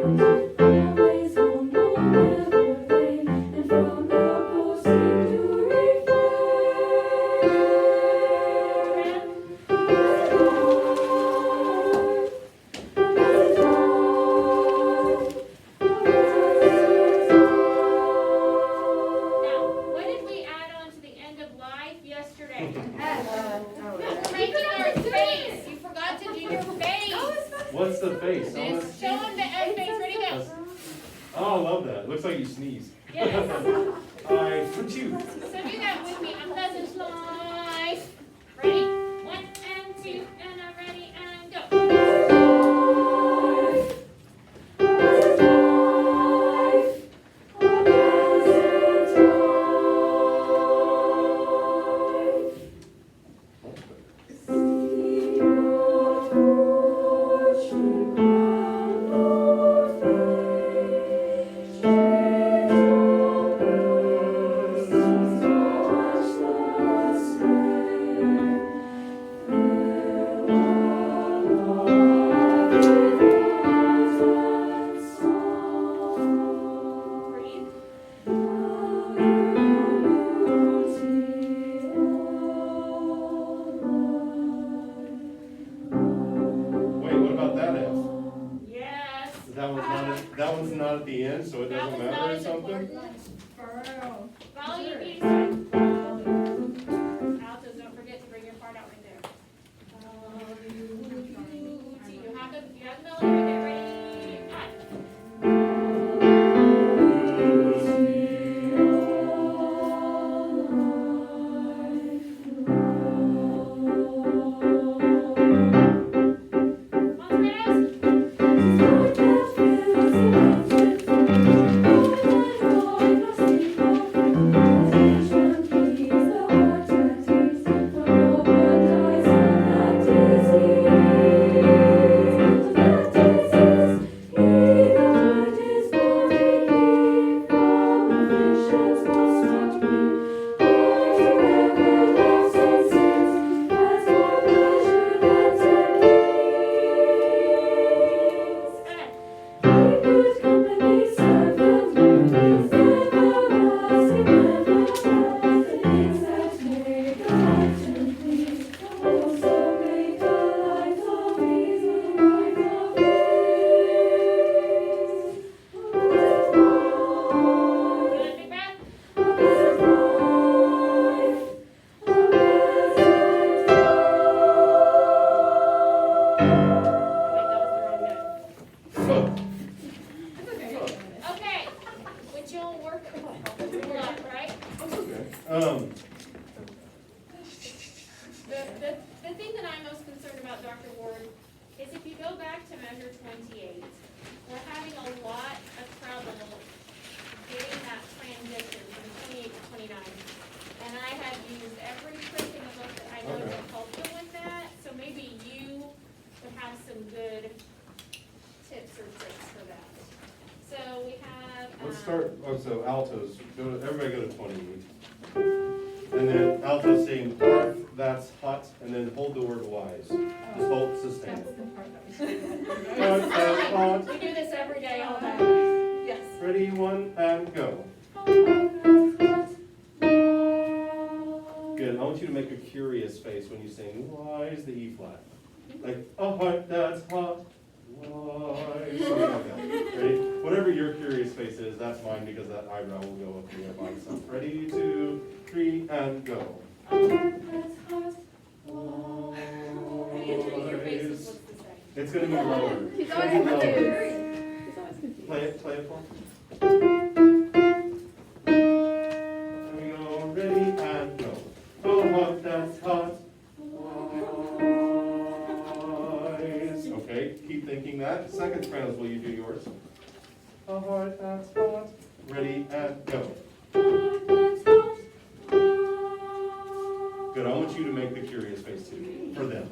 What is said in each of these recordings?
Always on, no, never vain, and from the post to refrain. Now, what did we add on to the end of life yesterday? We're making our face. You forgot to do your face. What's the face? Show them the end face. Ready, go. Oh, I love that. Looks like you sneezed. Yes. I put you. So do that with me. A pleasant life. Ready? 1 and 2 and I'm ready and go. Breathe. Wait, what about that F? Yes. That one's not at the end, so it That doesn't was matter not or as something? important. Follow your beauty sign. Altos, don't forget to bring your part out right there. You have the melody right there. Ready? One. Good, big breath. Oh, wait, that was the wrong note. Okay, which you'll work a lot, right? Okay. The thing that I'm most concerned about, Dr. Ward, is if you go back to measure 28, we're having a lot of trouble getting that transition from 28 to 29. And I have used every trick in the book that I know Okay. will help you with that, so maybe you would have some good tips or tricks for that. So we have. Let's start, so altos, everybody go to 28. And then altos saying hearth, that's hot, and then hold the word wise. Just hold, sustain. Hearth, that's hot. We do this every day, all day. Yes. Ready, 1, and go. Good, I want you to make a curious face when you sing wise, the E flat. Like, a heart that's hot, wise, something like that. Ready? Whatever your curious face is, that's mine because that eyebrow will go up here by itself. Ready, 2, 3, and go. Your face looks the same. It's gonna be lower. He's It's always gonna be lower. confused. He's always confused. Play it for me. We go, ready, and go. Oh, hot, that's hot. Wise. Okay, keep thinking that. Second sopranos, will you do yours? Oh, hot, that's hot. Ready, and go. Good, I want you to make the curious face too, for them.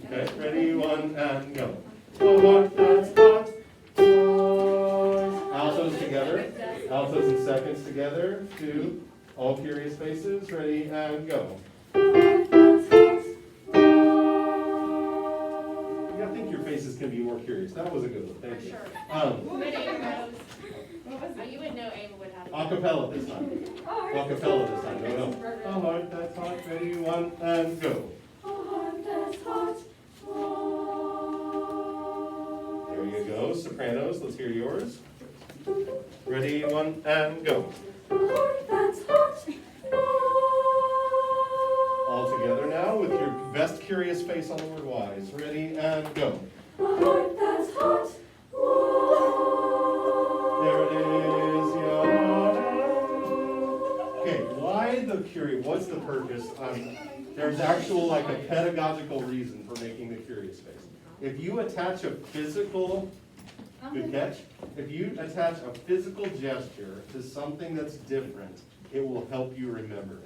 Okay, ready, 1, and go. Oh, hot, that's hot. Wise. Altos together. Altos and seconds together. 2. All curious faces. Ready, and go. You gotta think your face is can be more curious. That was a good one, For thank you. sure. Um, Ready, Rose? You would know Ava would have. acapella this time. Acapella this time, no. A heart that's hot, ready, one, and go. A heart that's hot. There you go, sopranos, let's hear yours. Ready, one, and go. A heart that's hot. All together now with your best curious face on the word wise. Ready, and go. A heart that's hot. There it is, yeah. Okay, why the curious, what's the purpose? There's actual like a pedagogical reason for making the curious face. If you attach a physical, good catch, if you attach a physical gesture to something that's different, it will help you remember it.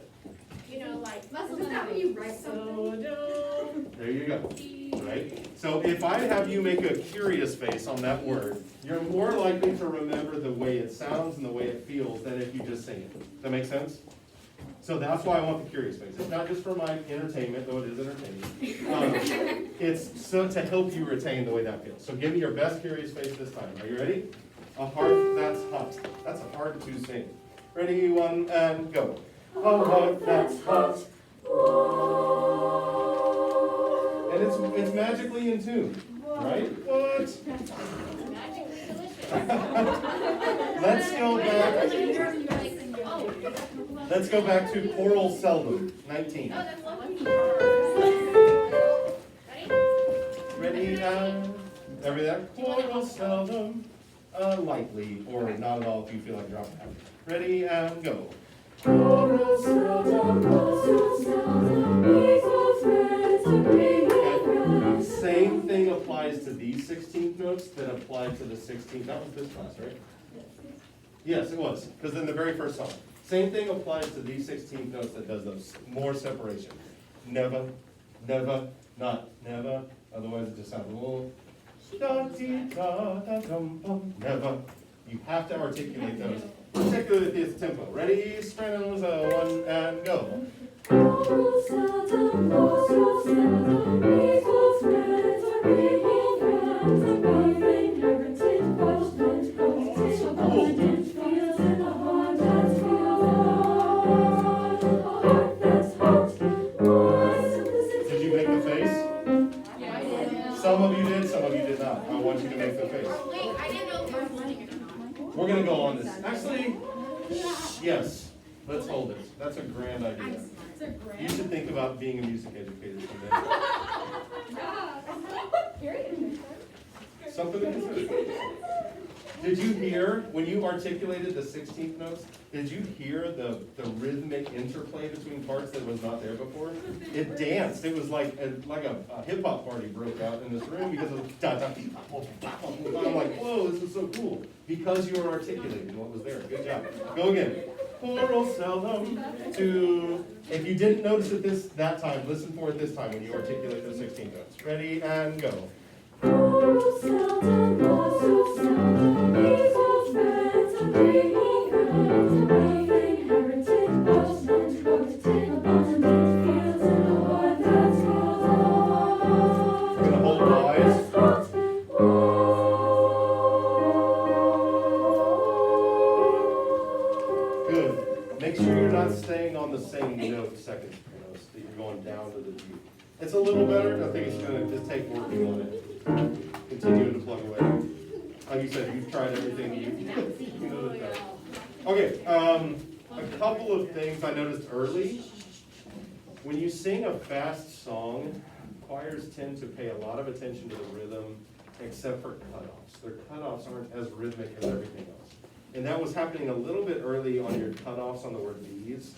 You know, like. Isn't that when you write something? There you go, right? So if I have you make a curious face on that word, you're more likely to remember the way it sounds and the way it feels than if you just sing it. Does that make sense? So that's why I want the curious face. It's not just for my entertainment, though it is entertaining. It's so to help you retain the way that feels. So give me your best curious face this time. Are you ready? A heart that's hot. That's hard to sing. Ready, one, and go. A heart that's hot. And it's magically in tune, right? What? Magically delicious. Let's go back. Let's go back to choral seldom, 19. Oh, that's lovely. Ready? Ready, every there? Choral seldom, lightly, or not at all if you feel like dropping out. Ready, and go. Choral seldom, so seldom, equals friends to bring it round. Same thing applies to these 16th notes that apply to the 16th. That was this class, right? Yes, it was, because in the very first song. Same thing applies to these 16th notes that does those, more separation. Never, never, not never, otherwise it just sounds a little da-dee-da-da-dum-bum, never. You have to articulate those, particularly with this tempo. Ready, sopranos, one, and go. Choral seldom, so seldom, equals friends to bring it round. Above inherited punishment, competition, abundant feels in a heart that's hot. A heart that's hot. Simplicity. Did you make the face? Yeah, I did. Some of you did, some of you did not. I want you to make the face. Wait, I didn't know if you were holding it or not. We're gonna go on this. Actually, yes, let's hold it. That's a grand idea. You should think about being a music educator someday. Something to consider. Did you hear, when you articulated the 16th notes, did you hear the rhythmic interplay between parts that was not there before? It danced. It was like a hip hop party broke out in this room because of da da dee, I'm like, whoa, this is so cool. Because you were articulating what was there. Good job. Go again. Choral seldom to, if you didn't notice it that time, listen for it this time when you articulate the 16 notes. Ready, and go. Choral seldom, so seldom, equals friends to bring it round. Above inherited punishment, competitive, abundant feels in a heart that's hot. We're gonna hold wise. Good. Make sure you're not staying on the same note second notes, that you're going down to the G. It's a little better, I think it's gonna just take working on it. Continuing to plug away. Like you said, you've tried everything you know the best. Okay, a couple of things I noticed early. When you sing a fast song, choirs tend to pay a lot of attention to the rhythm, except for cutoffs. Their cutoffs aren't as rhythmic as everything else. And that was happening a little bit early on your cutoffs on the word these.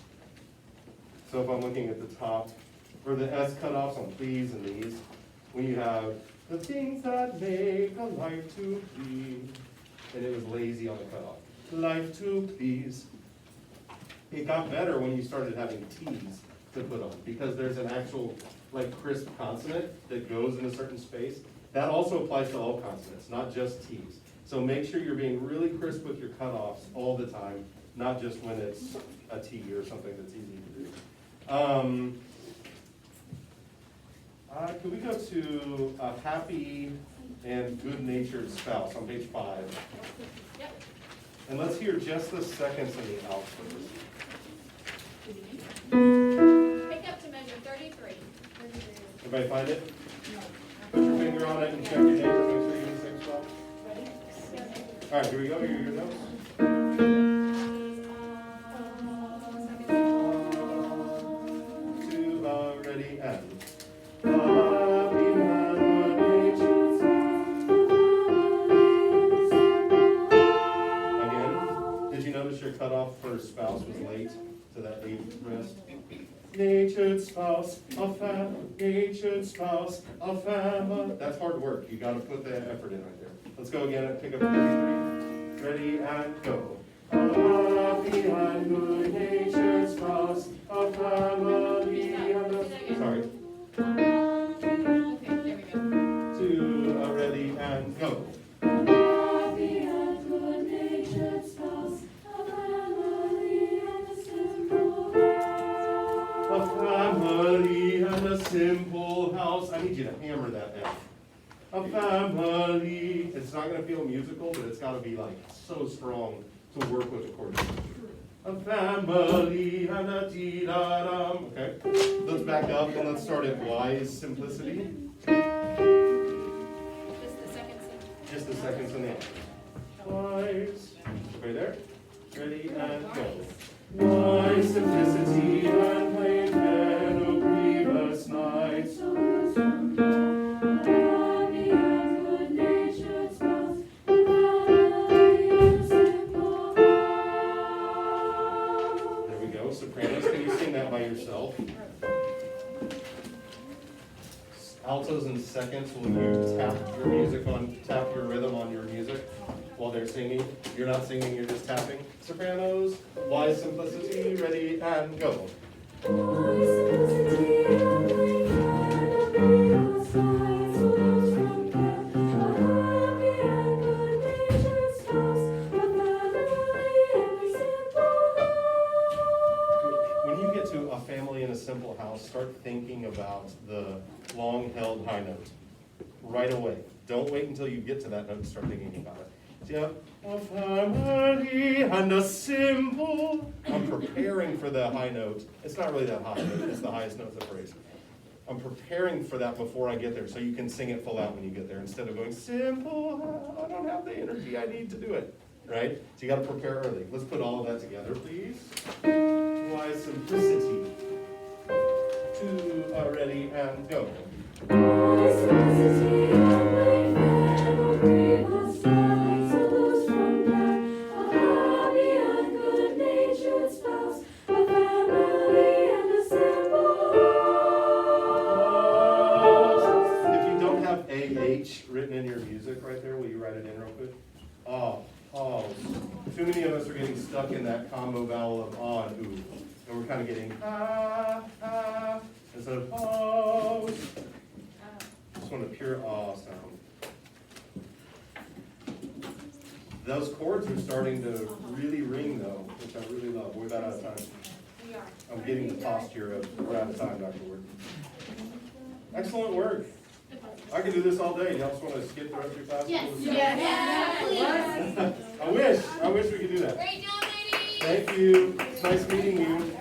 So if I'm looking at the top, or the S cutoffs on please and these, when you have the things that make a life to be, and it was lazy on the cutoff. Life to please. It got better when you started having T's to put on, because there's an actual like crisp consonant that goes in a certain space. That also applies to all consonants, not just T's. So make sure you're being really crisp with your cutoffs all the time, not just when it's a T or something that's easy to do. Could we go to a happy and good-natured spouse on page 5. Yep. And let's hear just the seconds in the out first. Pick up to measure 33. Everybody find it? Put your finger on it and check your neighbor, make sure you're in the same spot. All right, here we go, here are your notes. Two, ready, and. Again, did you notice your cutoff for spouse was late to that 8 rest? Natured spouse, natured spouse, a family. That's hard work. You gotta put that effort in right there. Let's go again and pick up 33. Ready and go. A happy and good natured spouse, a family and a... Sorry. Okay, there we go. 2, ready and go. Happy and good-natured spouse, a family and a simple A family and a simple house. I need you to hammer that F. A family. It's not going to feel musical, but it's got to be like so strong to work with the chords. A family and a dee-da-dum. Okay, let's back up and let's start at wise simplicity. Just the second sentence. Just the seconds in the end. Wise. Okay, there. Ready and go. Wise simplicity and plain men of grievous nights. happy and good-natured spouse, a family and a simple house. There we go. Sopranos, can you sing that by yourself? Altos and seconds, will you tap your rhythm on your music while they're singing? You're not singing, you're just tapping. Sopranos, wise simplicity, ready and go. Wise simplicity and plain men of grievous nights, so those from death, a happy and good-natured spouse, a family and a simple house. When you get to a family in a simple house, start thinking about the long-held high note right away. Don't wait until you get to that note and start thinking about it. Yeah, a family and a simple. I'm preparing for the high note. It's not really that high, it's the highest note of the phrase. I'm preparing for that before I get there, so you can sing it full out when you get there instead of going simple. I don't have the energy I need to do it. Right? So you got to prepare early. Let's put all of that together, please. Wise simplicity. 2, ready and go. Wise simplicity and plain men of grievous nights, so loose from death, a happy and good-natured spouse, a family and a simple house. If you don't have AH written in your music right there, will you write it in real quick? Oh, too many of us are getting stuck in that combo vowel of ah and ooh. And we're kind of getting instead of oh. Just want a pure ah sound. Those chords are starting to really ring though, which I really love. We're about out of time. We are. I'm getting the posture of we're out of time, Dr. Ward. Excellent work. I could do this all day. Y'all just want to skip the rest of your class? Yes. I wish we could do that. Great job, ladies. Thank you. It's nice meeting you.